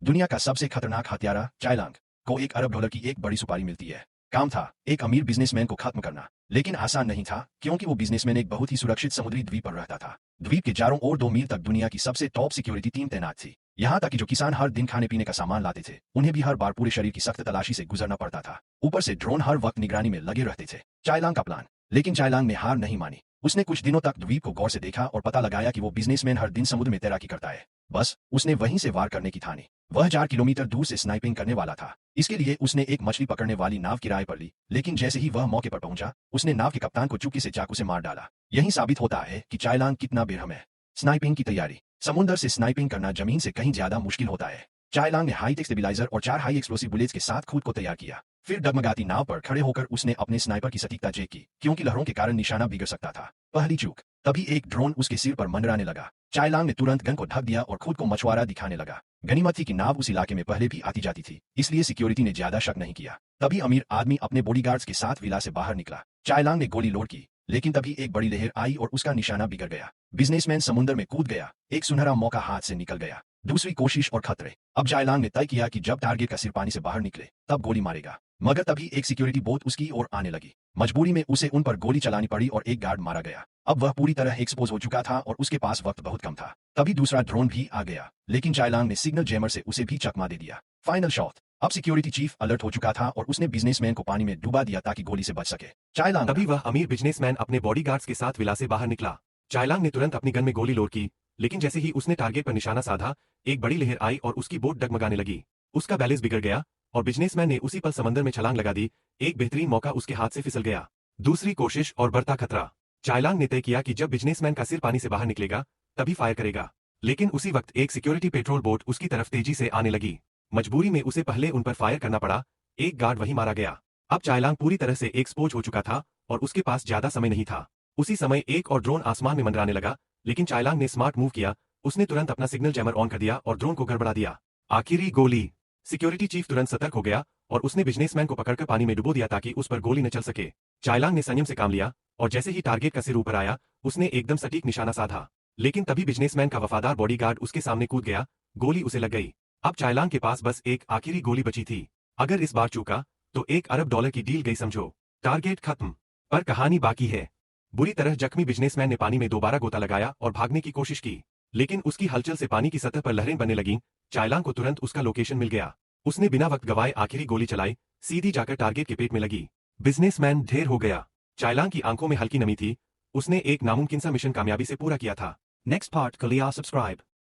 दुनिया का सबसे खतरनाक हत्यारा चाइलांग को $1 अरब की एक बड़ी सुपारी मिलती है। काम था एक अमीर बिजनेसमैन को खत्म करना, लेकिन आसान नहीं था क्योंकि वो बिजनेसमैन एक बहुत ही सुरक्षित समुद्री द्वीप पर रहता था। द्वीप के चारों ओर 2 मील तक दुनिया की सबसे टॉप सिक्योरिटी टीम तैनात थी। यहाँ तक कि जो किसान हर दिन खाने पीने का सामान लाते थे, उन्हें भी हर बार पूरे शरीर की सख्त तलाशी से गुजरना पड़ता था। ऊपर से ड्रोन हर वक्त निगरानी में लगे रहते थे। चाइलांग का प्लान, लेकिन चाइलांग ने हार नहीं मानी। उसने कुछ दिनों तक द्वीप को गौर से देखा और पता लगाया कि वो बिजनेसमैन हर दिन समुद्र में तैराकी करता है। बस उसने वहीं से वार करने की ठानी। वह 4 किलोमीटर दूर से स्नाइपिंग करने वाला था। इसके लिए उसने एक मछली पकड़ने वाली नाव किराए पर ली, लेकिन जैसे ही वह मौके पर पहुंचा, उसने नाव के कप्तान को चुपके से चाकू से मार डाला। यही साबित होता है कि चाइलांग कितना बेरहम है। स्नाइपिंग की तैयारी, समुद्र से स्नाइपिंग करना जमीन से कहीं ज्यादा मुश्किल होता है। चाइलांग ने हाईटेक स्टेबिलाइजर और 4 हाई एक्सप्लोसिव बुलेट्स के साथ खुद को तैयार किया। फिर डगमगाती नाव पर खड़े होकर उसने अपने स्नाइपर की सटीकता चेक की, क्योंकि लहरों के कारण निशाना बिगड़ सकता था। पहली चूक, तभी एक ड्रोन उसके सिर पर मंडराने लगा। चाइलांग ने तुरंत गन को ढक दिया और खुद को मछुआरा दिखाने लगा। गनीमत थी कि नाव उस इलाके में पहले भी आती जाती थी, इसलिए सिक्योरिटी ने ज्यादा शक नहीं किया। तभी अमीर आदमी अपने बॉडीगार्ड्स के साथ विला से बाहर निकला। चाइलांग ने गोली लोड की, लेकिन तभी एक बड़ी लहर आई और उसका निशाना बिगड़ गया। बिजनेसमैन समुद्र में कूद गया। एक सुनहरा मौका हाथ से निकल गया। दूसरी कोशिश और खतरे। अब चाइलांग ने तय किया कि जब टारगेट का सिर पानी से बाहर निकले, तब गोली मारेगा। मगर तभी एक सिक्योरिटी बोट उसकी ओर आने लगी। मजबूरी में उसे उन पर गोली चलानी पड़ी और एक गार्ड मारा गया। अब वह पूरी तरह एक्सपोज हो चुका था और उसके पास वक्त बहुत कम था। तभी दूसरा ड्रोन भी आ गया, लेकिन चाइलांग ने सिग्नल जैमर से उसे भी चकमा दे दिया। Final shot. अब सिक्योरिटी चीफ अलर्ट हो चुका था और उसने बिजनेसमैन को पानी में डुबा दिया ताकि गोली से बच सके। चाइलांग तभी वह अमीर बिजनेसमैन अपने बॉडीगार्ड्स के साथ विला से बाहर निकला। चाइलांग ने तुरंत अपनी गन में गोली लोड की, लेकिन जैसे ही उसने टारगेट पर निशाना साधा, एक बड़ी लहर आई और उसकी बोट डगमगाने लगी। उसका बैलेंस बिगड़ गया और बिजनेसमैन ने उसी पल समंदर में छलांग लगा दी। एक बेहतरीन मौका उसके हाथ से फिसल गया। दूसरी कोशिश और बढ़ता खतरा। चाइलांग ने तय किया कि जब बिजनेसमैन का सिर पानी से बाहर निकलेगा, तभी फायर करेगा। लेकिन उसी वक्त एक सिक्योरिटी पेट्रोल बोट उसकी तरफ तेजी से आने लगी। मजबूरी में उसे पहले उन पर फायर करना पड़ा। एक गार्ड वहीं मारा गया। अब चाइलांग पूरी तरह से एक्सपोज हो चुका था और उसके पास ज्यादा समय नहीं था। उसी समय एक और ड्रोन आसमान में मंडराने लगा, लेकिन चाइलांग ने स्मार्ट मूव किया। उसने तुरंत अपना सिग्नल जैमर ऑन कर दिया और ड्रोन को गड़बड़ा दिया। आखिरी गोली। सिक्योरिटी चीफ तुरंत सतर्क हो गया और उसने बिजनेसमैन को पकड़कर पानी में डुबो दिया ताकि उस पर गोली न चल सके। चाइलांग ने संयम से काम लिया और जैसे ही टारगेट का सिर ऊपर आया, उसने एकदम सटीक निशाना साधा। लेकिन तभी बिजनेसमैन का वफादार बॉडीगार्ड उसके सामने कूद गया। गोली उसे लग गई। अब चाइलांग के पास बस एक आखिरी गोली बची थी। अगर इस बार चूका तो $1 अरब की डील गई समझो। टारगेट खत्म। पर कहानी बाकी है। बुरी तरह जख्मी बिजनेसमैन ने पानी में दोबारा गोता लगाया और भागने की कोशिश की, लेकिन उसकी हलचल से पानी की सतह पर लहरें बनने लगीं। चाइलांग को तुरंत उसका लोकेशन मिल गया। उसने बिना वक्त गवाए आखिरी गोली चलाई, सीधी जाकर टारगेट के पेट में लगी। बिजनेसमैन ढेर हो गया। चाइलांग की आंखों में हल्की नमी थी। उसने एक नामुमकिन सा मिशन कामयाबी से पूरा किया था। Next part के लिए सब्सक्राइब